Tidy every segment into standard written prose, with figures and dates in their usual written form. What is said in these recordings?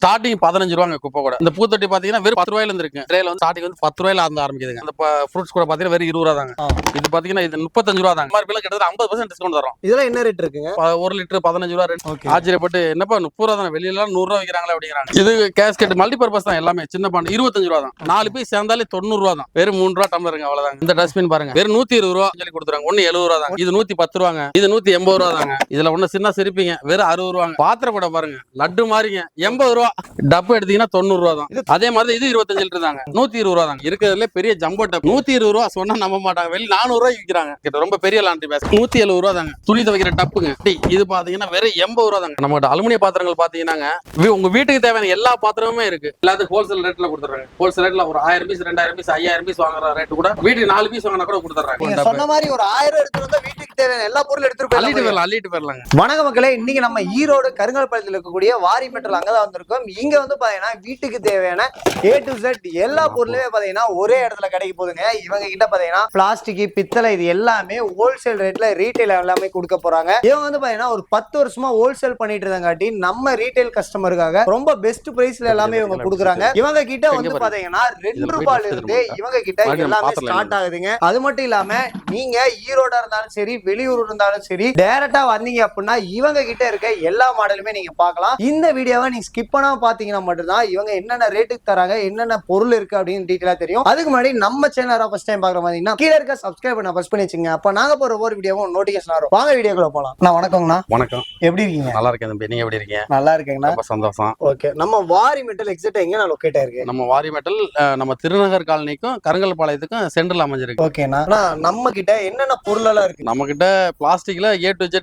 Starting 15 ரூபாங்க குப்பை கூட. இந்த பூத்தொட்டி பாத்தீங்கன்னா வெறும் 10 ரூபாயில இருந்து இருக்கு. ட்ரேல வந்து ஸ்டார்டிங் வந்து 10 ரூபாயில இருந்து ஆரம்பிக்குதுங்க. அந்த ஃப்ரூட்ஸ் கூட பாத்தீங்கன்னா வெறும் 20 ரூபா தாங்க. இது பாத்தீங்கன்னா இது 35 ரூபா தாங்க. மார்க்கெட்ல கிட்டத்தட்ட 50% டிஸ்கவுண்ட் தரோம். இதெல்லாம் என்ன ரேட் இருக்குங்க? 1 லிட்டர் 15 ரூபா ரேட். ஆச்சரியப்பட்டு என்னப்பா 30 ரூபா தானே, வெளியில 100 ரூபா விக்கிறாங்களே அப்படிங்கிறாங்க. இது கேஸ்கெட் மல்டிபர்பஸ் தான், எல்லாமே சின்ன பாண்டு 25 ரூபா தான். 4 பீஸ் சேர்ந்தாலே 90 ரூபா தான். வெறும் 3 ரூபா டம்ளருங்க, அவ்வளவுதாங்க. இந்த டஸ்ட்பின் பாருங்க வெறும் 120 ரூபா சொல்லி கொடுத்துறாங்க. ஒன்னு 70 ரூபா தாங்க. இது 110 ரூபாங்க. இது 180 ரூபா தாங்க. இதுல ஒண்ணு சின்ன சிரிப்பீங்க வெறும் 60 ரூபாங்க. பாத்திரம் கூட பாருங்க லட்டு மாதிரிங்க 80 ரூபா. டப்பு எடுத்தீங்கன்னா 90 ரூபா தான். அதே மாதிரி இது 25 லிட்டர் தாங்க, 120 ரூபா தாங்க. இருக்கிறதுல பெரிய ஜம்போ டப் 120 ரூபா சொன்னா நம்ப மாட்டாங்க. வெளிய 400 ரூபாய்க்கு விற்கிறாங்க. ரொம்ப பெரிய லாண்ட்ரி பேஸ் 170 ரூபா தாங்க. துணி துவைக்கிற டப்புங்க. இது பாத்தீங்கன்னா வெறும் 80 ரூபா தாங்க. நம்ம அலுமினிய பாத்திரங்கள் பாத்தீங்கன்னா உங்க வீட்டுக்கு தேவையான எல்லா பாத்திரமுமே இருக்கு. எல்லாத்துக்கும் ஹோல்சேல் ரேட்ல கொடுத்துறாங்க. ஹோல்சேல் ரேட்ல ஒரு 1000 பீஸ் 2000 பீஸ் 5000 பீஸ் வாங்குற ரேட் கூட வீட்டுக்கு 4 பீஸ் வாங்கினா கூட கொடுத்துறாங்க. சொன்ன மாதிரி ஒரு 1000 எடுத்து வந்தா வீட்டுக்கு தேவையான எல்லா பொருளும் எடுத்துட்டு அள்ளிட்டு போயிடலாங்க. வணக்க மக்களே, இன்னைக்கு நம்ம ஈரோடு கருங்கல்பாளையத்தில் இருக்கக்கூடிய வாரி மெட்டல் அங்கதான் வந்திருக்கோம். இங்க வந்து பாத்தீங்கன்னா வீட்டுக்கு தேவையான A to Z எல்லா பொருளுமே பாத்தீங்கன்னா ஒரே இடத்துல கிடைக்க போகுதுங்க. இவங்க கிட்ட பாத்தீங்கன்னா பிளாஸ்டிக், பித்தளை இது எல்லாமே ஹோல்சேல் ரேட்ல ரீட்டைல் எல்லாமே கொடுக்க போறாங்க. இவங்க வந்து பாத்தீங்கன்னா ஒரு 10 வருஷமா ஹோல்சேல் பண்ணிட்டு இருந்தாங்காட்டி நம்ம ரீட்டைல் கஸ்டமருக்காக ரொம்ப பெஸ்ட் பிரைஸ்ல எல்லாமே இவங்க கொடுக்குறாங்க. இவங்க கிட்ட வந்து பாத்தீங்கன்னா 2 ரூபாயில இருந்து இவங்க கிட்ட எல்லாமே ஸ்டார்ட் ஆகுதுங்க. அது மட்டும் இல்லாம நீங்க ஈரோடா இருந்தாலும் சரி, வெளியூர் இருந்தாலும் சரி, டைரக்டா வந்தீங்க அப்படின்னா இவங்க கிட்ட இருக்க எல்லா மாடலுமே நீங்க பார்க்கலாம். இந்த வீடியோவை நீங்க ஸ்கிப் பண்ணாம பாத்தீங்கன்னா மட்டும்தான் இவங்க என்னென்ன ரேட்டுக்கு தராங்க, என்னென்ன பொருள் இருக்கு அப்படின்னு டீடைலா தெரியும். அதுக்கு முன்னாடி நம்ம சேனலை ஃபர்ஸ்ட் டைம் பாக்குற மாதிரினா கீழ இருக்க சப்ஸ்கிரைப் பண்ண பிரஸ் பண்ணி வச்சுங்க. அப்ப நாங்க போற ஒவ்வொரு வீடியோவும் நோட்டிபிகேஷன் வரும். வாங்க வீடியோக்குள்ள போலாம். நான் வணக்கம்ண்ணா. வணக்கம். எப்படி இருக்கீங்க? நல்லா இருக்கேன் தம்பி, நீங்க எப்படி இருக்கீங்க? நல்லா இருக்கேங்கண்ணா. ரொம்ப சந்தோஷம். ஓகே, நம்ம வாரி மெட்டல் எக்ஸாக்ட்டா எங்க லொகேட் ஆயிருக்கு? நம்ம வாரி மெட்டல் நம்ம திருநகர் காலனிக்கும் கருங்கல்பாளையத்துக்கும் சென்டர்ல அமைஞ்சிருக்கு. ஓகேண்ணா. நம்ம கிட்ட என்னென்ன பொருள் எல்லாம் இருக்கு? நம்ம கிட்ட பிளாஸ்டிக்ல A to Z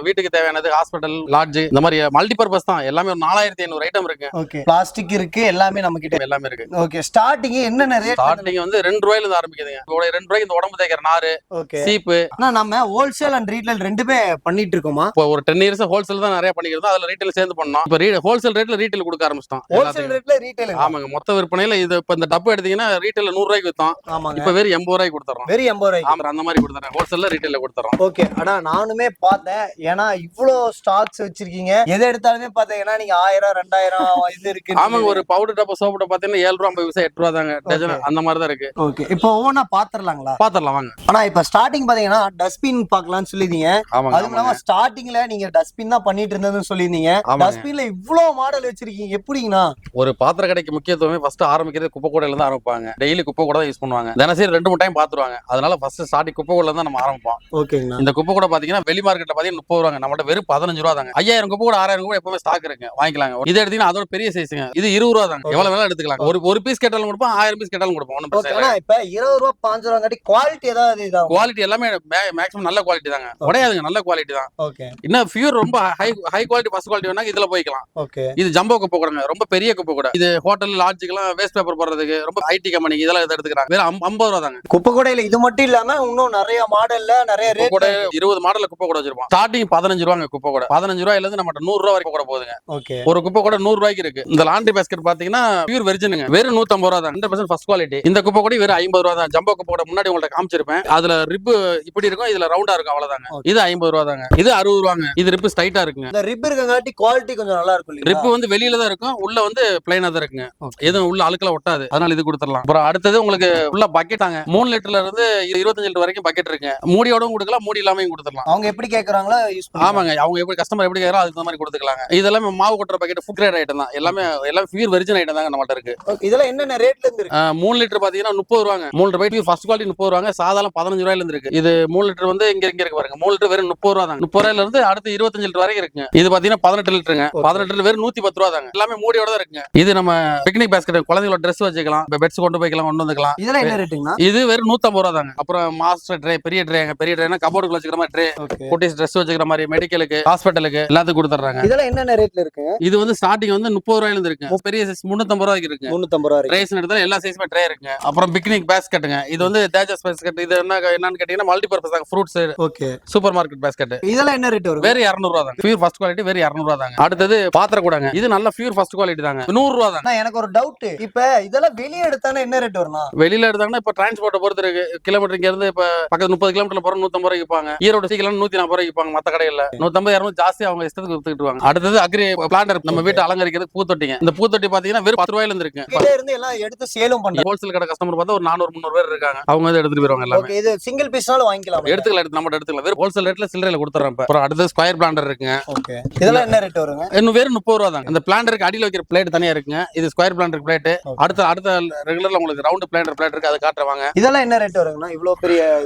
வீட்டுக்கு தேவையானது, ஹாஸ்பிட்டல், லாட்ஜ், இந்த மாதிரி மல்டிபர்பஸ் தான். எல்லாமே ஒரு 4500 ஐட்டம் இருக்கு. ஓகே, பிளாஸ்டிக் இருக்கு, எல்லாமே நம்ம கிட்ட எல்லாமே இருக்கு. ஓகே, ஸ்டார்டிங் என்னென்ன ரேட்? ஸ்டார்டிங் வந்து 2 ரூபாயில இருந்து ஆரம்பிக்குதுங்க. 2 ரூபாய்க்கு இந்த உடம்பு தேய்க்கிற நாரு, சீப்பு. நம்ம ஹோல்சேல் அண்ட் ரீட்டைல் ரெண்டுமே பண்ணிட்டு இருக்கோமா? இப்போ ஒரு 10 இயர்ஸ் ஹோல்சேல் தான் நிறைய பண்ணிக்கிறோம். அதுல ரீட்டைல் சேர்ந்து பண்ணோம். இப்போ ஹோல்சேல் ரேட்ல ரீட்டைல் கொடுக்க ஆரம்பிச்சிட்டோம். ஹோல்சேல் ரேட்ல ரீட்டைல். ஆமாங்க. மொத்த விற்பனையில இது இப்ப இந்த டப்பு எடுத்தீங்கன்னா ரீட்டைல் 100 ரூபாய்க்கு வித்தோம். இப்ப வெறும் 80 ரூபாய்க்கு கொடுத்துறோம். வெறும் 80 ரூபாய்க்கு. ஆமா, அந்த மாதிரி கொடுத்துறோம். ஹோல்சேல்ல ரீட்டைல்ல கொடுத்துறோம். ஓகே, அட நானுமே பார்த்தேன். ஏன்னா இவ்ளோ ஸ்டாக்ஸ் வச்சிருக்கீங்க. எதை எடுத்தாலுமே பாத்தீங்கன்னா நீங்க 1000 2000 இது இருக்கு. ஆமாங்க. ஒரு பவுடர் டப்பு, சோப்பு டப்பு பாத்தீங்கன்னா 7 ரூபாய் 50 பைசா 8 ரூபாய் தாங்க டஜன். அந்த மாதிரி தான் இருக்கு. ஓகே, இப்போ ஒவ்வொன்னா பாத்துறலாங்களா? பாத்துறலாம் வாங்க. ஆனா இப்ப ஸ்டார்டிங் பாத்தீங்கன்னா டஸ்ட்பின் பார்க்கலாம்னு சொல்லிருந்தீங்க. அதுவும் இல்லாம ஸ்டார்டிங்ல நீங்க டஸ்ட்பின் தான் பண்ணிட்டு இருந்ததுன்னு சொல்லிருந்தீங்க. டஸ்ட்பின்ல இவ்ளோ மாடல் வச்சிருக்கீங்க, எப்படிங்கண்ணா? ஒரு பாத்திர கடைக்கு முக்கியத்துவமே ஃபர்ஸ்ட் ஆரம்பிக்கிறது குப்பை கூடையில இருந்து ஆரம்பிப்பாங்க. டெய்லி குப்பை கூட தான் யூஸ் பண்ணுவாங்க. தினசரி 2-3 டைம் பாத்துருவாங்க. அதனால ஃபர்ஸ்ட் ஸ்டார்டிங் குப்பை கூடையில தான் நம்ம ஆரம்பிப்போம். ஓகேங்கண்ணா. இந்த குப்பை கூட பாத்தீங்கன்னா வெளி மார்க்கெட்ல பாத்தீங்கன்னா 30 ரூபாங்க. நம்மகிட்ட வெறும் 15 ரூபா தாங்க. 5000 குப்பை கூட 6000 கூட எப்பவுமே ஸ்டாக் இருக்கு, வாங்கிக்கலாங்க. இது எடுத்தீங்கன்னா அதோட பெரிய சைஸ்ங்க. இது 20 ரூபா தாங்க. எவ்வளவு வேணா எடுத்துக்கலாம். ஒரு பீஸ் கேட்டாலும் கொடுப்போம், 1000 பீஸ் கேட்டாலும் கொடுப்போம். ஒண்ணும் பிரச்சனை இல்ல. இப்ப 20 ரூபா 5 ரூபா காட்டி குவாலிட்டி ஏதாவது இதா? குவாலிட்டி எல்லாமே மேக்ஸிமம் நல்ல குவாலிட்டி தாங்க. உடையாதுங்க, நல்ல குவாலிட்டி தான். ஓகே, இன்னும் பியூர் ரொம்ப ஹை குவாலிட்டி ஃபர்ஸ்ட் குவாலிட்டி வேணா இதுல போய்க்கலாம். ஓகே, இது ஜம்போ குப்பை கூடங்க, ரொம்ப பெரிய குப்பை கூட. இது ஹோட்டல், லாட்ஜுக்கெல்லாம் வேஸ்ட் பேப்பர் போடுறதுக்கு, ரொம்ப ஐடி கம்பெனிக்கு இதெல்லாம் இதை எடுத்துக்கிறாங்க. வேற 50 ரூபா தாங்க. குப்பை கூடையில இது மட்டும் இல்லாம இன்னும் நிறைய மாடல்ல நிறைய ரேட் கூட 20 மாடல்ல குப்பை கூட வச்சிருப்போம். ஸ்டார்டிங் 15 ரூபாங்க குப்பை கூட. 15 ரூபாயில இருந்து நம்ம 100 ரூபா வரைக்கும் கூட போகுதுங்க. ஓகே, ஒரு குப்பை கூட 100 ரூபாய்க்கு இருக்கு. இந்த லாண்ட்ரி பேஸ்கெட் பாத்தீங்கன்னா பியூர் வெர்ஜினுங்க, வெறும் 150 ரூபா தான். 100% ஃபர்ஸ்ட் குவாலிட்டி. இந்த குப்பை கூட வெறும் 50 ரூபா தான். ஜம்போ குப்பை கூட முன்னாடி உங்கள்ட்ட காமிச்சிருப்பேன். அதுல ரிப் இப்படி இருக்கும், இதுல ரவுண்டா இருக்கும், அவ்வளவுதாங்க. இது 50 ரூபா தாங்க. இது 60 ரூபாங்க. இது ரிப் ஸ்ட்ரைட்டா இருக்குங்க. இந்த ரிப் இருக்கங்காட்டி குவாலிட்டி கொஞ்சம் நல்லா இருக்கும். ரிப் வந்து வெளியில தான் இருக்கும், உள்ள வந்து பிளைனா தான் இருக்குங்க. எதுவும் உள்ள அழுக்கல ஒட்டாது. அதனால இது கொடுத்துடலாம். அப்புறம் அடுத்தது உங்களுக்கு உள்ள பக்கெட் தாங்க. 3 லிட்டர்ல இருந்து 25 லிட்டர் வரைக்கும் பக்கெட் இருக்கு. மூடியோடவும் கொடுக்கலாம், மூடி இல்லாமையும் கொடுத்துடலாம். அவங்க எப்படி கேக்குறாங்களோ யூஸ் பண்ணலாம். ஆமாங்க. அவங்க எப்படி கஸ்டமர் எப்படி கேக்குறாங்க அதுக்கு மாதிரி கொடுத்துக்கலாங்க. இதெல்லாம் மாவு கொட்டுற பக்கெட் ஃபுட் கிரேட் ஐட்டம் தான். எல்லாமே பியூர் வெர்ஜின் ஐட்டம் தாங்க நம்மள்ட்ட இருக்கு. இதெல்லாம் என்னென்ன ரேட்ல இருந்து இருக்கு? 3 லிட்டர் பாத்தீங்கன்னா 30 ரூபாங்க. 3 ரூபாய் ஃபர்ஸ்ட் குவாலிட்டி 30 ரூபாங்க. சாதாரண 15 ரூபாயில இருந்து இருக்கு. இது 3 லிட்டர் வந்து இங்க இருக்கு பாருங்க. 3 லிட்டர் வெறும் 30 ரூபா தாங்க. 30 ரூபாயில இருந்து அடுத்து 25 லிட்டர் வரைக்கும் இருக்குங்க. இது பாத்தீங்கன்னா 18 லிட்டருங்க. 18 லிட்டர் வெறும் 110 ரூபா தாங்க. எல்லாமே மூடியோட தான் இருக்குங்க. இது நம்ம பிக்னிக் பாஸ்கெட், குழந்தைகளோட ட்ரெஸ் வச்சுக்கலாம், பெட்ஸ் கொண்டு போய்க்கலாம், கொண்டு வந்துக்கலாம். இதெல்லாம் என்ன ரேட்டுங்கண்ணா? இது வெறும் 150 ரூபா தாங்க. அப்புறம் மாஸ்டர் ட்ரே, பெரிய ட்ரேங்க. பெரிய ட்ரேனா கபோர்டுக்குள்ள வச்சுக்கிற மாதிரி ட்ரே, குட்டீஸ் ட்ரெஸ் வச்சுக்கிற மாதிரி, மெடிக்கலுக்கு, ஹாஸ்பிட்டலுக்கு எல்லாத்துக்கும் கொடுத்துறாங்க. இதெல்லாம் என்னென்ன ரேட்ல இருக்கு? இது வந்து ஸ்டார்டிங் வந்து 30 ரூபாயில இருந்து இருக்கு. பெரிய சைஸ் 350 ரூபாய்க்கு இருக்கு. 350 ரூபாய் ட்ரேஸ் எடுத்தா எல்லா சைஸ்மே ட்ரே இருக்குங்க. அப்புறம் பிக்னிக் பாஸ்கெட்டுங்க. இது வந்து தேஜஸ் பாஸ்கெட். இது என்னன்னு கேட்டீங்கன்னா மல்டி பர்பஸ் தாங்க. Fruits, okay, super market basket. இதெல்லாம் என்ன ரேட் வரும்? வேற 200 ரூபா தாங்க. பியூர் ஃபர்ஸ்ட் குவாலிட்டி வேற 200 ரூபா தாங்க. அடுத்தது பாத்திர கூடங்க. இது நல்ல பியூர் ஃபர்ஸ்ட் குவாலிட்டி தாங்க. 100 ரூபா தாங்க. எனக்கு ஒரு டவுட். இப்ப இதெல்லாம் வெளிய எடுத்தானே என்ன ரேட் வரும்? வெளியில எடுத்தாங்கன்னா இப்ப டிரான்ஸ்போர்ட் பொறுத்து இருக்கு. கிலோமீட்டர் இங்க இருந்து இப்ப பக்கத்து 30 கிலோமீட்டர்ல போற 150 ரூபாய்க்கு விற்பாங்க. ஈரோடு சீக்கிரம் 140 ரூபாய்க்கு விற்பாங்க. மத்த கடையில 150 200 ஜாஸ்தி அவங்க இஷ்டத்துக்கு வித்துக்கிட்டுவாங்க. அடுத்தது அக்ரி பிளான்டர், நம்ம வீட்டு அலங்கரிக்கிறது பூத்தொட்டிங்க. இந்த பூத்தொட்டி பாத்தீங்கன்னா வெறும் 10 ரூபாயில இருந்து இருக்கு. கிட்ட இருந்து எல்லாம் எடுத்து சேலும் பண்றாங்க. ஹோல்சேல் கடை கஸ்டமர் பார்த்தா ஒரு 400-300 பேர் இருக்காங்க. அவங்க வந்து எடுத்துட்டு போயிருவாங்க எல்லாமே. ஓகே, இது சிங்கிள் பீஸ்னால வாங்கிக்கலாம். எடுத்துக்கலாம், நம்ம எடுத்துக்கலாம். வெறும் ஹோல்சேல் ரேட்ல சில்லறையில கொடுத்துறோம். அப்புறம் அடுத்து ஸ்கொயர் பிளாண்டர் இருக்குங்க. ஓகே, இதெல்லாம் என்ன ரேட் வருங்க? இன்னும் வெறும் 30 ரூபா தான். இந்த பிளாண்டருக்கு அடியில வைக்கிற பிளேட் தனியா இருக்குங்க. இது ஸ்கொயர் பிளாண்டர் பிளேட். அடுத்த ரெகுலர்ல உங்களுக்கு ரவுண்ட் பிளாண்டர் பிளேட் இருக்கு, அதை காட்டுறவாங்க. இதெல்லாம் என்ன ரேட் வருங்கண்ணா? இவ்வளவு பெரிய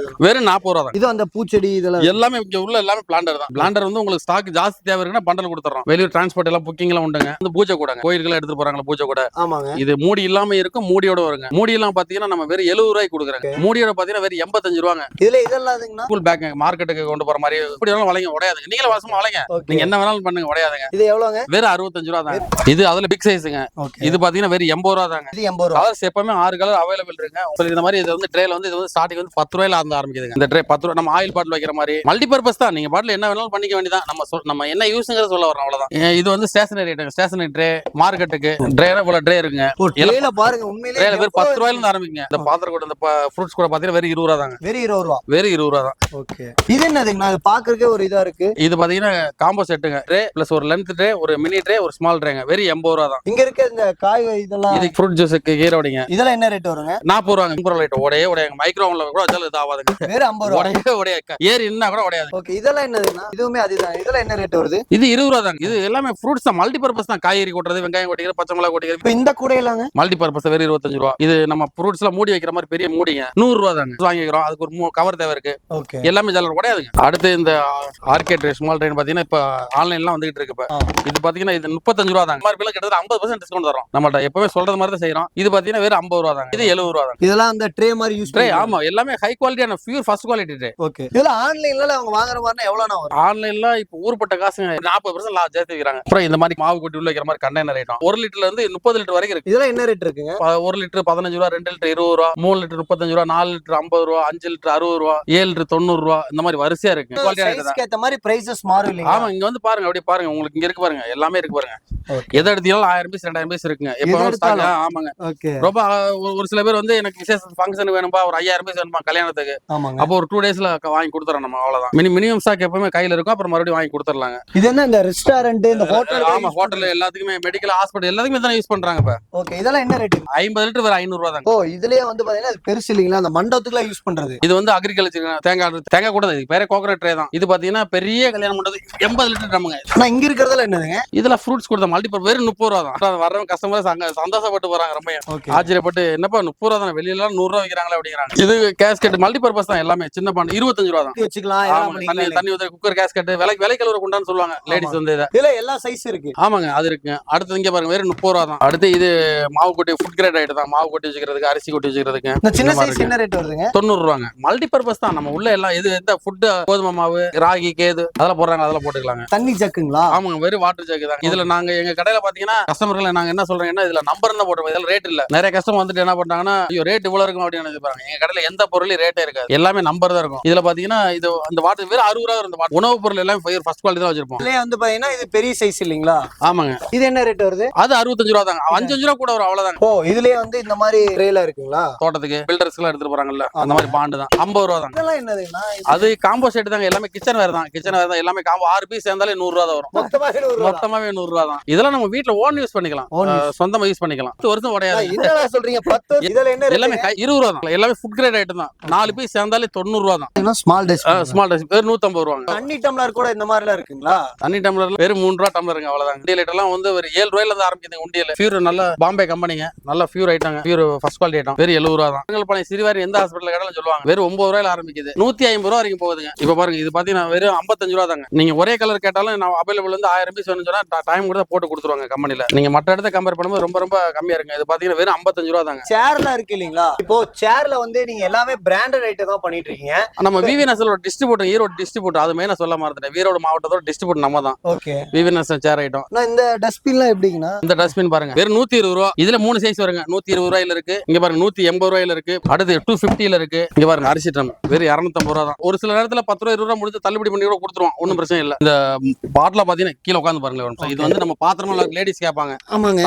வெறும் 40 ரூபா தான். இது அந்த பூச்செடி இதெல்லாம் எல்லாமே இங்க உள்ள எல்லாமே பிளாண்டர் தான். பிளாண்டர் வந்து உங்களுக்கு ஸ்டாக் ஜாஸ்தி தேவை இருக்குன்னா பண்டல் கொடுத்துறோம். வெளியூர் டிரான்ஸ்போர்ட் எல்லாம் புக்கிங் எல்லாம் உண்டுங்க. இந்த பூஜை கூட கோயிலுக்கு எடுத்துட்டு போறாங்களா பூஜை கூட. ஆமாங்க. இது மூடி இல்லாம இருக்கும், மூடியோட வருங்க. மூடி எல்லாம் பாத்தீங்கன்னா நம்ம வெறும் 70 ரூபாய்க்கு கொடுக்குறாங்க. மூடியோட பாத்தீங்கன்னா வெறும் 85 ரூபாங்க. இதுல இதெல்லாம் ஸ்கூல் பேக் மார்க்கெட்டுக்கு கொண்டு போற மாதிரி இப்படி எல்லாம் வளைங்க உடையாதுங்க. நீங்களே வாசமா வளைங்க, நீங்க என்ன வேணாலும் பண்ணுங்க, உடையாதுங்க. இது எவ்வளவுங்க? வெறும் 65 ரூபா தான். இது அதுல பிக் சைஸ்ங்க. இது பாத்தீங்கன்னா வெறும் 80 ரூபா தாங்க. இது 80 ரூபா. கலர்ஸ் எப்பவுமே 6 கலர் அவைலபிள் இருக்குங்க. உங்களுக்கு இந்த மாதிரி இது வந்து ட்ரேல வந்து இது வந்து ஸ்டார்டிங் வந்து 10 ரூபாயில இருந்து ஆரம்பிக்குதுங்க. இந்த ட்ரே 10 ரூபா. நம்ம ஆயில் பாட்டில் வைக்கிற மாதிரி மல்டி பர்பஸ் தான். நீங்க பாட்டில் என்ன வேணாலும் பண்ணிக்க வேண்டியதான். நம்ம என்ன யூஸ்ங்கறத சொல்ல வரோம், அவ்வளவுதான். இது வந்து ஸ்டேஷனரி ஐட்டம். ஸ்டேஷனரி ட்ரே மார்க்கெட்டுக்கு ட்ரேல போல ட்ரே இருக்குங்க. ட்ரேல பாருங்க, உண்மையிலேயே ட்ரேல வெறும் 10 ரூபாயில இருந்து ஆரம்பிக்குங்க. இந்த பாத்திரம் கூட இந்த ஃப்ரூட்ஸ் கூட பாத்தீங்கன்னா வெறும் 20 ரூபா தாங்க. வெறும் 20 ரூபா. வெறும் 20 ரூபா தான். ஓகே, இது என்னதுங்க? அது பாக்குறதுக்கே ஒரு இதா இருக்கு. இது பாத்தீங்கன்னா காம்போ செட்டுங்க. ட்ரே பிளஸ் ஒரு லென்த் ட்ரே, ஒரு மினி ட்ரே, ஒரு ஸ்மால் ட்ரேங்க. வெறும் 80 ரூபா தான். இங்க இருக்க இந்த காய் இதெல்லாம் இது ஃப்ரூட் ஜூஸ்க்கு கீரோடிங்க. இதெல்லாம் என்ன ரேட் வருங்க? 40 ரூபாங்க. Improve light உடையாங்க. மைக்ரோவன்ல கூட வச்சாலும் இது ஆகாதுங்க. வெறும் 50 ரூபா. உடையாக்க ஏறி இன்னும் கூட உடையாது. ஓகே, இதெல்லாம் என்னதுன்னா? இதுவுமே அதுதான். இதெல்லாம் என்ன ரேட் வருது? இது 20 ரூபா தாங்க. இது எல்லாமே ஃப்ரூட்ஸ் தான். மல்டி பர்பஸ் தான். காய்கறி கொட்டுறது, வெங்காயம் கொட்டிக்கிறது, பச்சை மிளகாய் கொட்டிக்கிறது. இப்போ இந்த கூடையலாங்க மல்டி பர்பஸ் வெறும் 25 ரூபா. இது நம்ம ஃப்ரூட்ஸ் எல்லாம் மூடி வைக்கிற மாதிரி பெரிய மூடிங்க. 100 ரூபா தாங்க. வாங்கிக்கிறோம். அதுக்கு ஒரு கவர் தேவை இருக்கு. ஓகே, எல்லாமே ஜல்லர் உடையாதுங்க. அடுத்து இந்த ஆர்கே ட்ரே ஸ்மால் ட்ரெயின் பாத்தீங்கன்னா இப்ப ஆன்லைன்லாம் வந்துகிட்டு இருக்கு. இப்ப இது பாத்தீங்கன்னா இது 35 ரூபா தாங்க. மாதிரி கிட்டத்தட்ட 50% டிஸ்கவுண்ட் தரோம். நம்மள்ட்ட எப்பவுமே சொல்றது மாதிரி தான் செய்யறோம். இது பாத்தீங்கன்னா வெறும் 50 ரூபா தாங்க. இது 70 ரூபா தான். இதெல்லாம் அந்த ட்ரே மாதிரி யூஸ் ட்ரே. ஆமா, எல்லாமே ஹை குவாலிட்டியான pure first quality tray. Okay, இதெல்லாம் ஆன்லைன்ல அவங்க வாங்குற மாதிரினா எவ்வளவு வரும்? ஆன்லைன்ல இப்ப ஊர்பட்ட காசுங்க 40% லாபம் சேர்த்து வைக்கிறாங்க. அப்புறம் இந்த மாதிரி மாவு கொட்டி உள்ள வைக்கிற மாதிரி கண்டெய்னர் ஐட்டம் 1 லிட்டர்ல இருந்து 30 லிட்டர் வரைக்கும் இருக்கு. இதெல்லாம் என்ன ரேட் இருக்குங்க? 1 லிட்டர் 15 ரூபா, 2 லிட்டர் 20 ரூபா, 3 லிட்டர் 35 ரூபா, 4 லிட்டர் 50 ரூபா, 5 லிட்டர் 60 ரூபா, 7 லிட்டர் 90 ரூபா, இந்த மாதிரி வரிசையா இருக்கு. சைஸ்க்கு ஏத்த மாதிரி பிரைசஸ் மாறும் இல்லையா? ஆமா, இங்க வந்து பாருங்க, அப்படியே பாருங்க. உங்களுக்கு இங்க இருக்கு பாருங்க, எல்லாமே இருக்கு பாருங்க. எதை எடுத்தாலும் 1000 பீஸ் 2000 பீஸ் இருக்குங்க. எப்ப ஆமாங்க. ரொம்ப ஒரு சில பேர் வந்து எனக்கு விசேஷ ஃபங்க்ஷன் வேணும்பா, ஒரு 5000 பீஸ் வேணுமா கல்யாணத்துக்கு, அப்போ ஒரு 2 டேஸ்ல வாங்கி கொடுத்துறோம் நம்ம. அவ்வளவுதான். மினிமம் ஸ்டாக் எப்பவுமே கையில இருக்கும். அப்புறம் மறுபடியும் வாங்கி கொடுத்துடலாங்க. இது என்ன இந்த ரெஸ்டாரண்ட், இந்த ஹோட்டல்? ஆமா, ஹோட்டல் எல்லாத்துக்குமே, மெடிக்கல், ஹாஸ்பிடல் எல்லாத்துக்குமே தான் யூஸ் பண்றாங்க இப்ப. ஓகே, இதெல்லாம் என்ன ரேட்? 50 லிட்டர் வேற 500 ரூபா தாங்க. ஓ, இதுலயே வந்து பாத்தீங்கன்னா அது பெருசு இல்லீங்களா? அந்த மண்டபத்துக்குலாம் யூஸ் பண்றது. இது வந்து அக்ரிகல்ச்சர் தேங்காய் கூட. இது பேரே கோகனட் ட்ரே தான். இது பாத்தீங்கன்னா பெரிய கல்யாணம் பண்றது 80 லிட்டர் ட்ரம்ங்க. ஆனா இங்க இருக்கிறதுல என்னதுங்க? இதுல ஃப்ரூட்ஸ் கொடுத்த மல்டிபர் வெறும் 30 ரூபா தான். வர்றவங்க கஸ்டமர் சந்தோஷப்பட்டு போறாங்க. ரொம்ப ஆச்சரியப்பட்டு, என்னப்பா 30 ரூபா தான், வெளியில 100 ரூபா வைக்கிறாங்களே அப்படிங்கிறாங்க. இது கேஸ்கெட் மல்டி பர்பஸ் தான். எல்லாமே சின்ன பாண்டு 25 ரூபா தான். வச்சுக்கலாம். தண்ணி ஊத்துற குக்கர் கேஸ்கெட், விலை கலவர கொண்டான்னு சொல்லுவாங்க லேடிஸ் வந்து. இதுல எல்லா சைஸ் இருக்கு. ஆமாங்க, அது இருக்குங்க. அடுத்து இங்க பாருங்க, வெறும் 30 ரூபா தான். அடுத்து இது மாவு கொட்டி ஃபுட் கிரேட் ஆயிட்டு தான். மாவு கொட்டி வச்சுக்கிறதுக்கு, அரிசி கொட்டி வச்சுக்கிறதுக்கு. இந்த சின்ன சைஸ் என்ன ரேட் வருதுங்க? 90 ரூபாங்க. மல்டி பர்பஸ் தான். நம்ம உள்ள எல்லாம் இது எந்த ஃபுட், கோதுமை மாவு, ராகி, கேது அதெல்லாம் போடுறாங்க, அதெல்லாம் போட்டுக்கலாங்க. தண்ணி ஜக்குங்களா? ஆமாங்க, வெறும் வாட்டர் ஜக்கு தான். இதுல நாங்க எங்க கடையில பாத்தீங்கன்னா கஸ்டமர்களை நாங்க என்ன சொல்றோம்னா, இதுல நம்பர் தான் போடுறோம், இதுல ரேட் இல்ல. நிறைய கஸ்டமர் வந்துட்டு என்ன பண்றாங்கன்னா, ஐயோ ரேட் இவ்வளவு இருக்கும் அப்படின்னு நினைப்பாங்க. எங்க கடையில எந்த பொருளும் ரேட்டே இருக்காது, எல்லாமே நம்பர் தான் இருக்கும். இதுல பாத்தீங்கன்னா இது அந்த வாட்டர் வெறும் 60 ரூபா இருந்த உணவு பொருள் எல்லாம் ஃபர்ஸ்ட் குவாலிட்டி தான் வச்சிருப்போம். இதுல வந்து பாத்தீங்கன்னா இது பெரிய சைஸ் இல்லீங்களா? ஆமாங்க. இது என்ன ரேட் வருது? அது 65 ரூபா தாங்க. 5 ரூபா கூட வரும், அவ்வளவுதான். ஓ, இதுலயே வந்து இந்த மாதிரி ரேல இருக்குங்களா? தோட்டத்துக்கு பில்டர்ஸ் எல்லாம் எடுத்துட்டு போறாங்கல்ல, அந்த மாதிரி பாண்டு தான். 50 ரூபா தான். இதெல்லாம் என்னதுன்னா? அது காம்போ செட் தாங்க. எல்லாமே கிச்சன் வேர் தான். கிச்சன் வேர் தான். எல்லாமே காம்போ 6 பீஸ் சேர்ந்தாலே 100 ரூபா தான் வரும். மொத்தமாவே 100 ரூபா தான். இதெல்லாம் நம்ம வீட்ல ஓன் யூஸ் பண்ணிக்கலாம், சொந்தமா யூஸ் பண்ணிக்கலாம். 10 வருஷம் உடையாது. என்னடா சொல்றீங்க? 10 இதுல என்ன ரேட்? எல்லாமே 20 ரூபா தான். எல்லாமே ஃபுட் கிரேட் ஐட்டம் தான். 4 பீஸ் சேர்ந்தாலே 90 ரூபா தான். ஸ்மால் டெஸ்க், ஸ்மால் டெஸ்க் வெறும் 150 ரூபாங்க. தண்ணி டம்ளர் கூட இந்த மாதிரிலாம் இருக்குங்களா? தண்ணி டம்ளர்ல வெறும் 3 ரூபா டம்ளருங்க, அவ்வளவுதான். உண்டியல் ஐட்டம் எல்லாம் வந்து ஒரு 7 ரூபாயில இருந்து ஆரம்பிக்குது. உண்டியல் பியூர் நல்ல பாம்பே கம்பெனிங்க, நல்ல பியூர் ஐட்டங்க, பியூர் ஃபர்ஸ்ட் குவாலிட்டி ஐட்டம். வெறும் 70 ரூபா தான். பழைய சிறுவாரி எந்த ஹாஸ்பிட்டல் கேட்டாலும் சொல்லுவாங்க, வெறும் 9 ரூபாயில ஆரம்பிக்குது, 150 ரூபா வரைக்கும் போகுதுங்க. இப்ப பாருங்க, இது பாத்தீங்கன்னா வெறும் 55 ரூபா தாங்க. நீங்க ஒரே கலர் கேட்டாலும் நான் அவைலபிள் வந்து 1000 பீஸ் வேணும்னு சொன்னா டைம் கூட போட்டு கொடுத்துருவாங்க கம்பெனில. நீங்க மற்ற இடத்த கம்பேர் பண்ணும்போது ரொம்ப ரொம்ப கம்மியா இருக்கு. இது பாத்தீங்கன்னா வெறும் 55 ரூபா தாங்க. சேர்ல இருக்கு இல்லீங்களா? இப்போ சேர்ல வந்து நீங்க எல்லாமே பிராண்டட் ஐட்டம் தான் பண்ணிட்டு இருக்கீங்க. நம்ம விவிஎன்எஸ்ல டிஸ்ட்ரிபியூட்டர், ஈரோடு டிஸ்ட்ரிபியூட்டர், அது மெயினா சொல்ல மறந்துட்டேன். ஈரோடு மாவட்டத்தோட டிஸ்ட்ரிபியூட்டர் நம்ம தான். ஓகே, விவிஎன்எஸ் சேர் ஐட்டம். இந்த டஸ்ட்பின்லாம் எப்படிங்கண்ணா? இந்த டஸ்ட்பின் பாருங்க, வெறும் 120 ரூபா. இதுல 3 சைஸ் வருங்க. 120 ரூபாயில இருக்கு, இங்க பாருங்க 180 ரூபாயில இருக்கு, அடுத்து 250ல இருக்கு. இங்க பாருங்க அரிசி ட்ரம் வெறும் 250 ரூபா தான். ஒரு சில நேரத்துல 10 ரூபா 20 ரூபா முடிச்சு தள்ளுபடி பண்ணி கூட கொடுத்துருவோம், ஒன்னும் பிரச்சனை இல்ல. இந்த பாட்டில பாத்தீங்கன்னா கீழே உட்காந்து பாருங்க. இது வந்து நம்ம பாத்திரமா லேடிஸ் கேட்பாங்க,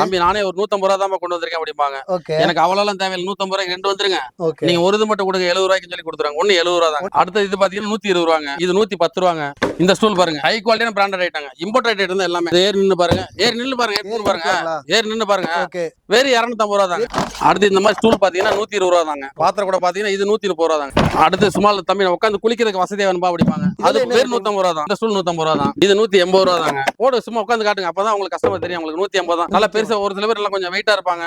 தம்பி நானே ஒரு 150 ரூபா தான் கொண்டு வந்திருக்கேன் அப்படிம்பாங்க. எனக்கு அவ்வளவு தேவையில்லை, 150 ரூபாய்க்கு 2 வந்துருங்க, நீங்க ஒரு இது மட்டும் கொடுங்க 70 ரூபாய்க்கு சொல்லி கொடுத்துருவாங்க. ஒண்ணு 70 ரூபா தான். அடுத்து இது பாத்தீங்கன்னா 120 ரூபாங்க, இது 110 ரூபாங்க. இந்த ஸ்டூல் பாருங்க, ஹை குவாலிட்டியான பிராண்டட் ஐட்டங்க, இம்போர்ட் ஐட்டம் எல்லாமே. ஏர் நின்னு பாருங்க, ஏறி நின்னு பாருங்க, ஏறி நின்னு பாருங்க, ஏறி நின்னு பாருங்க. ஓகே. வெறும் 250 ரூபா தாங்க. அடுத்து இந்த மாதிரி ஸ்டூல் பாத்தீங்கன்னா 120 ரூபா தாங்க. பாத்திரம் கூட பாத்தீங்கன்னா இது 130 ரூபா தாங்க. அடுத்து சும்மா தம்பி உட்காந்து குளிக்கிறதுக்கு வசதியா வேணும்பா அப்படிப்பாங்க. அது வெறும் 150 ரூபா தான். இந்த ஸ்டூல் 150 ரூபா தான். இது 180 ரூபா தாங்க. போடு சும்மா உட்காந்து காட்டுங்க, அப்பதான் உங்களுக்கு கஸ்டமர் தெரியும். உங்களுக்கு 180 தான். நல்லா பெருசா ஒரு சில பேர் எல்லாம் கொஞ்சம் வெயிட்டா இருப்பாங்க.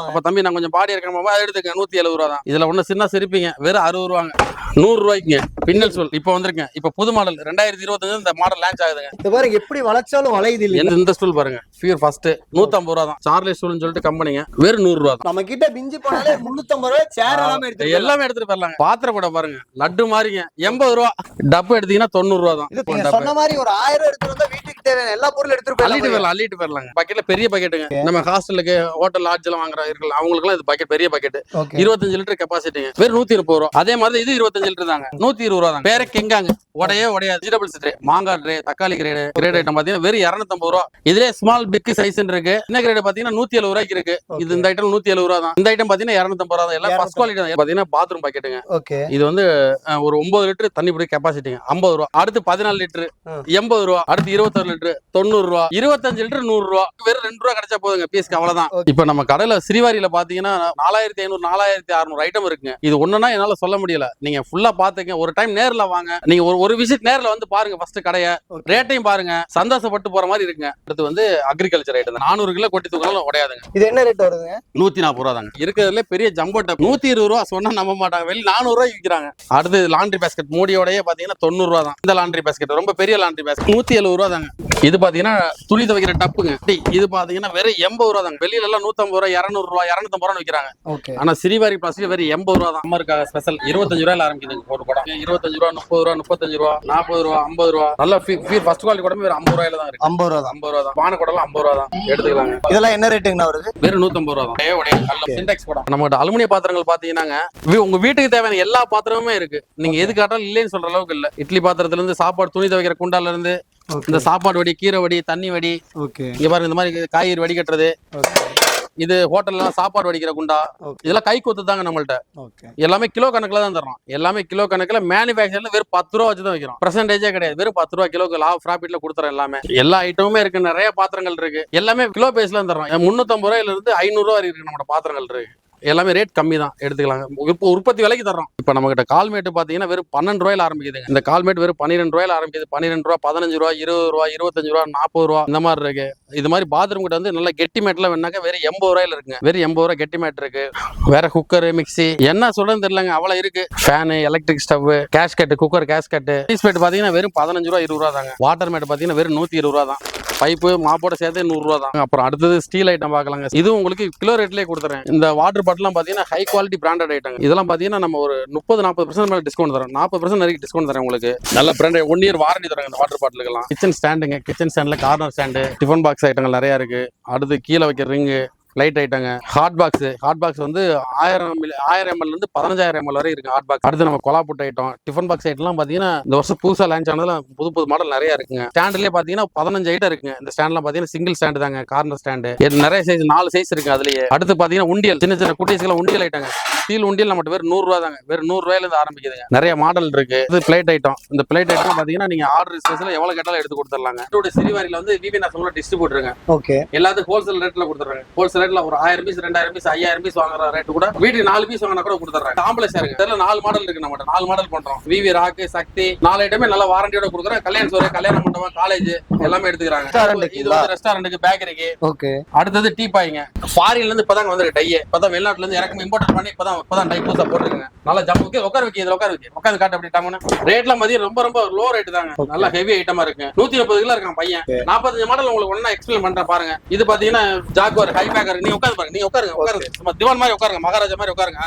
அப்ப தம்பி நான் கொஞ்சம் பாடி இருக்கேன், அதை எடுத்துக்க 170 ரூபா தான். இதுல ஒண்ணு சின்ன சிரிப்பீங்க, வெறும் 60 ரூபாங்க. 100 ரூபாய்க்குங்க பின்னல் ஸ்டூல். இப்ப வந்திருக்கேன், இப்ப புது மாடல் 2025 இந்த மாடல் லான்ச் ஆகுதுங்க. இது பாருங்க எப்படி வளைச்சாலும் வளையுது இல்ல. இந்த ஸ்டூல் பாருங்க, பியூர் ஃபர்ஸ்ட் 150 ரூபா தான். சார்லி ஸ்டூல்னு சொல்லிட்டு கம்பெனிங்க, வெறும் 100 ரூபா தான். நம்ம கிட்ட பிஞ்சு போனாலே 350 ரூபாய் சேர் எல்லாமே எடுத்துட்டு போயிடலாங்க. பாத்திரம் கூட பாருங்க லட்டு மாதிரிங்க, 80 ரூபா. டப்பு எடுத்தீங்கன்னா 90 ரூபா தான். நீங்க சொன்ன மாதிரி ஒரு 1000 எடுத்துட்டு வந்தா வீட்டுக்கு தேவையான எல்லா பொருளும் எடுத்துட்டு அள்ளிட்டு போயிடலாங்க. பக்கெட்ல பெரிய பக்கெட்டுங்க. நம்ம ஹாஸ்டலுக்கு ஹோட்டல் லாட்ஜ் எல்லாம் வாங்குற இருக்கலாம், அவங்களுக்கு எல்லாம் இது பக்கெட் பெரிய பக்கெட். 25 லிட்டர் கெபாசிட்டிங்க, வெறும் 130 ரூபா. அதே மாதிரி இது 25 லிட்டர் தாங்க, 120 ரூபா தான். வேற கெங்காங்க, உடையாது. வெஜிடபிள்ஸ் ட்ரே, மாங்காய் ட்ரே, தக்காளி கிரேட் ஐட்டம் பாத்தீங்கன்னா வெறும் 250 ரூபா. இதுல ஸ்மால் பிக் சைஸ் இருக்கு. என்ன கிரேட் பாத்தீங்கன்னா 170 ரூபாய்க்கு இருக்கு. இது இந்த ஐட்டம் 170 ரூபா தான். இந்த ஐட்டம் பாத்தீங்கன்னா 250 ரூபா தான். எல்லாம் ஃபர்ஸ்ட் குவாலிட்டி தான். பாத்தீங்கன்னா பாத்ரூம் பக்கெட்டுங்க. இது வந்து ஒரு 9 லிட்டர் தண்ணி பிடி கெபாசிட்டிங்க, 50 ரூபா. அடுத்து 14 லிட்டர் 80 ரூபா. அடுத்து 21 லிட்டர் 90 ரூபா. 25 லிட்டர் 100 ரூபா. வெறும் 2 ரூபா கிடைச்சா போதுங்க பீஸ்க்கு, அவ்வளவுதான். இப்ப நம்ம கடையில ஸ்ரீவாரியில பாத்தீங்கன்னா 4500 4600 ஐட்டம் இருக்குங்க. இது ஒண்ணுன்னா என்னால சொல்ல முடியல. நீங்க ஃபுல்லா பாத்துங்க, ஒரு டைம் நேர்ல வாங்க. நீங்க ஒரு விசிட் நேர்ல வந்து பாருங்க, ஃபர்ஸ்ட் கடைய ரேட்டையும் பாருங்க, சந்தோஷப்பட்டு போற மாதிரி இருக்குங்க. அடுத்து வந்து அக்ரிகல்ச்சர் ஐட்டம் 400 கிலோ கொட்டி தூக்கினாலும் உடையாதுங்க. இது என்ன ரேட் வருதுங்க? 140 ரூபா தாங்க. இருக்கிறதுல பெரிய ஜம்போ டாப் 120 ரூபா சொன்னா நம்ப மாட்டாங்க, வெளிய 400 ரூபாய்க்கு விற்கிறாங்க. அடுத்து லாண்ட்ரி பேஸ்கெட் மூடியோடய பாத்தீங்கன்னா 90 ரூபா தான். இந்த லாண்ட்ரி பேஸ்கெட் ரொம்ப பெரிய லாண்ட்ரி பேஸ்கெட் 170 ரூபா தாங்க. இது பாத்தீங்கன்னா துணி துவைக்கிற டப்புங்க. இது பாத்தீங்கன்னா வெறும் 80 ரூபா தாங்க. வெளியில எல்லாம் 150 ரூபா 200 ரூபா 250 ரூபா விற்கிறாங்க. ஆனா ஸ்ரீவாரி பிளாஸ்டிக் வெறும் 80 ரூபா தான். அம்மருக்காக ஸ்பெஷல் 25 ரூபாயில ஆரம்பிக்குதுங்க. ஒரு குடம் 25 ரூபா 30 ரூபா 35 ரூபா 40 ரூபா 50 ரூபா. நல்ல ஃபர்ஸ்ட் குவாலிட்டி குடம் வெறும் 50 ரூபாயில தான் இருக்கு. 50 ரூபா தான். பானை குடம் 50 ரூபா தான். எடுத்துக்கலாங்க. இதெல்லாம் என்ன ரேட்டுங்கண்ணா வருது? வெறும் 150 ரூபா தான். சிண்டெக்ஸ் குடம். நம்மகிட்ட அலுமினிய பாத்திரங்கள் பாத்தீங்கன்னா உங்க வீட்டுக்கு தேவையான எல்லா பாத்திரமுமே இருக்கு. நீங்க எது காட்டாலும் இல்லைன்னு சொல்ற அளவுக்கு இல்ல. இட்லி பாத்திரத்துல இருந்து சாப்பாடு துணி துவைக்கிற குண்டால இருந்து இந்த சாப்பாடு வடி, கீரை வடி, தண்ணி வடி, இங்க பாருங்க இந்த மாதிரி காய்கறி வடி கட்டுறது, இது ஹோட்டல்ல சாப்பாடு வடிக்கிற குண்டா, இதெல்லாம் கை கொத்து தாங்க நம்மள்ட்ட. எல்லாமே கிலோ கணக்குல தான் தரோம். எல்லாமே கிலோ கணக்குல மேனுபேக்சர்ல வெறும் 10 ரூபா வச்சு தான் வைக்கிறோம். பெர்சன்டேஜே கிடையாது. வெறும் 10 ரூபா கிலோக்கு ப்ராஃபிட்ல கொடுத்துறோம். எல்லாமே எல்லா ஐட்டமுமே இருக்கு. நிறைய பாத்திரங்கள் இருக்கு. எல்லாமே கிலோ பேஸ்ல தரோம். 350 ரூபாயில இருந்து 500 ரூபா இருக்கு. நம்ம பாத்திரங்கள் இருக்கு. எல்லாமே ரேட் கம்மி தான், எடுத்துக்கலாங்க. உற்பத்தி விலைக்கு தர்றோம். இப்ப நம்ம கிட்ட கால்மேட்டு பாத்தீங்கன்னா வெறும் 12 ரூபாயில ஆரம்பிக்குதுங்க. இந்த கால்மேட் வெறும் 12 ரூபாயில ஆரம்பிக்குது. 12 ரூபா 15 ரூபா 20 ரூபா 25 ரூபா 40 ரூபா இந்த மாதிரி இருக்கு. இது மாதிரி பாத்ரூம் கிட்ட வந்து நல்ல கெட்டி மேட்லாம் வேணாக்க வெறும் 80 ரூபாயில இருக்குங்க. வெறும் 80 ரூபா கெட்டி மேட் இருக்கு. வேற குக்கர், மிக்சி, என்ன சொல்றதுன்னு தெரியலங்க, அவ்வளவு இருக்கு. Fan, electric stove, gasket, cooker gasket. பீஸ் மேட் பாத்தீங்கன்னா வெறும் 15 ரூபா 20 ரூபா தாங்க. வாட்டர் மேட் பாத்தீங்கன்னா வெறும் 120 ரூபா தான். பைப்பு மாப்போட சேர்த்து 100 ரூபா தான். அப்புறம் அடுத்தது ஸ்டீல் ஐட்டம் பார்க்கலாங்க. இது உங்களுக்கு கிலோ ரேட்லயே கொடுத்துறேன். இந்த வாட்டர் பாட்டிலாம் பாத்தீங்கன்னா ஹை குவாலிட்டி பிராண்டட் ஐட்டம். இதெல்லாம் பாத்தீங்கன்னா நம்ம ஒரு 30-40% மேல டிஸ்கவுண்ட் தரோம். 40% வரைக்கும் டிஸ்கவுண்ட் தரேன் உங்களுக்கு. நல்ல பிராண்டட் 1 இயர் வாரண்டி தராங்க இந்த வாட்டர் பாட்டிலுக்கெல்லாம். கிச்சன் ஸ்டாண்டுங்க. கிச்சன் ஸ்டாண்ட்ல கார்னர் ஸ்டாண்டு, டிஃபன் பாக்ஸ் ஐட்டங்கள் நிறைய இருக்கு. அடுத்து கீழே வைக்கிற ரிங்கு, லைட் ஐட்டங்க. ஹாட் பாக்ஸ் வந்து 1000 ml இருந்து 15000 ml வரை இருக்கு ஹாட் பாக்ஸ். அடுத்து நம்ம கொலாப்புட் ஐட்டம், டிஃபன் பாக்ஸ் ஐட்டம்லாம் பாத்தீங்கன்னா இந்த வருஷம் புதுசா லான்ச் ஆனதுல புது மாடல் நிறைய இருக்குங்க. ஸ்டாண்ட்லயே பாத்தீங்கன்னா 15 ஐட்டம் இருக்குங்க. இந்த ஸ்டாண்ட்லாம் பாத்தீங்கன்னா சிங்கிள் ஸ்டாண்ட் தாங்க, கார்னர் ஸ்டாண்டு. நிறைய சைஸ் 4 சைஸ் இருக்கு அதுலயே. அடுத்து பாத்தீங்கன்னா உண்டியல், சின்ன குட்டீஸ்க்கு உண்டியல் ஐட்டங்க. ஸ்டீல் உண்டியல் நம்மகிட்ட வெறும் 100 ரூபா தாங்க. வெறும் 100 ரூபாயில இருந்து ஆரம்பிக்குதுங்க. நிறைய மாடல் இருக்கு. இது பிளேட் ஐட்டம். இந்த பிளேட் ஐட்டம் பாத்தீங்கன்னா நீங்க ஆர்டர் ஸ்பேஸ்ல எவ்வளவு கேட்டாலும் எடுத்து கொடுத்துடலாங்க. ஸ்ரீவாரியில வந்து விவிஎன்எஸ் டிஸ்ட்ரிபியூட்டருங்க. எல்லாத்துக்கும் ஹோல்சேல் ரேட்ல கொடுத்துறாங்க. ஹோல்சேல் ரேட்ல ஒரு 1000 பீஸ் 2000 பீஸ் 5000 பீஸ் வாங்குற ரேட் கூட வீட்டுக்கு 4 பீஸ் வாங்கினா கூட கொடுத்துறாங்க. காம்ப்ளெக்ஸா இருக்கு. இதுல 4 மாடல் இருக்கு. நம்ம 4 மாடல் பண்றோம். விவி ராக், சக்தி 4 ஐட்டமே நல்ல வாரண்டியோட கொடுக்குறோம். கல்யாண சோறு, கல்யாண மண்டபம், காலேஜ் எல்லாமே எடுத்துக்கிறாங்க. இது வந்து ரெஸ்டாரண்ட்டுக்கு, பேக்கரிக்கு. அடுத்தது டீ பாய்ங்க. ஃபாரின்ல இருந்து இப்பதான் வந்து டை. இப்பதான் வெளிநாட்டுல இருந்து இறக்குமதி இம்போர்ட் பண்ணி இப்பதான் டை புதுசா போட்டுருக்காங்க. நல்லா ஜம்முக்கு உட்கார வைக்க, இதுல உட்காந்து காட்டு அப்படி டாமனா. ரேட்லாம் மதியம் ரொம்ப லோ ரேட் தாங்க. நல்ல ஹெவி ஐட்டமா இருக்கு. 130 கிலோ இருக்கான் பையன். 45 மாடல் உங்களுக்கு ஒண்ணா எக்ஸ்பிளைன் பண்றேன் பாருங்க. இது பாத்தீங்கன்னா ஜாகுவார் ஹை பேக்கர். நீங்க உட்காந்து பாருங்க. நீங்க உட்காருங்க. சும்மா திவான் மாதிரி உட்காருங்க, மகாராஜா மாதிரி உட்காருங்க.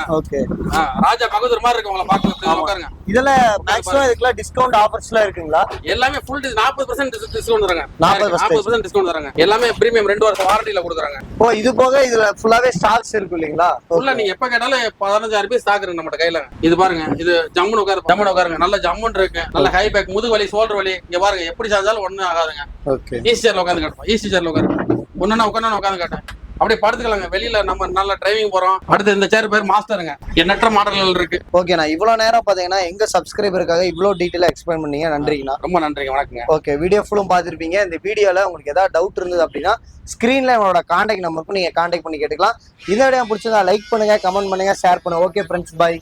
ராஜா பகதூர் மாதிரி இருக்கு உங்களை பாக்க உட்காருங்க. இதுல மேக்ஸிமம் இதுக்குலாம் டிஸ்கவுண்ட் ஆஃபர்ஸ்லாம் இருக்குங்களா? எல்லாமே ஃபுல் 40% டிஸ்கவுண்ட் தராங்க. 40% டிஸ்கவுண்ட் தராங்க. எல்லாமே பிரீமியம் 2 வருஷம் வாரண்டில கொடுக்குறாங்க. ஓ, இது போக இதுல ஃபுல்லாவே ஸ்டாக்ஸ் இருக்கு இல்லீங்களா? ஃபுல்லா நீங்க எப்ப கேட்டாலும் 15000 பீஸ் ஸ்டாக் இருக்கு நம்ம கையில. இது பாருங்க, இது ஜம்முன்னு உட்காருங்க. நல்ல ஜம்முன்னு இருக்கு. நல்ல ஹை பேக், முதுகு வலி, ஷோல்டர் வலி. இங்க பாருங்க எப்படி சாஞ்சாலும் ஒண்ணும் ஆகாதுங்க. ஈஸி சேர்ல உட்காந்து காட்டுவோம். ஈஸி சேர்ல உட்காருங்க. ஒண்ணுன்னா உட்காந்து காட்டேன். அப்படியே படுத்துக்கலாங்க. வெளியில நம்ம நல்ல டிரைவிங் போறோம். அடுத்து இந்த சேர் பேர் மாஸ்டருங்க. எண்ணற்ற மாடல்கள் இருக்கு. ஓகேண்ணா, இவ்வளவு நேரம் பாத்தீங்கன்னா எங்க சப்ஸ்கிரைபருக்காக இவ்வளவு டீட்டெயிலா எக்ஸ்பிளைன் பண்ணீங்க. நன்றிங்கண்ணா. ரொம்ப நன்றிங்க. வணக்கங்க. ஓகே, வீடியோ ஃபுல்லும் பார்த்துருப்பீங்க. இந்த வீடியோல உங்களுக்கு ஏதாவது டவுட் இருந்தது அப்படின்னா ஸ்க்ரீன்ல என்னோட கான்டாக்ட் நம்பருக்கும் நீங்க கான்டாக்ட் பண்ணி கேட்டுக்கலாம். இந்த வீடியோ பிடிச்சதா லைக் பண்ணுங்க, கமெண்ட் பண்ணுங்க, ஷேர் பண்ணுங்க. Okay friends, by.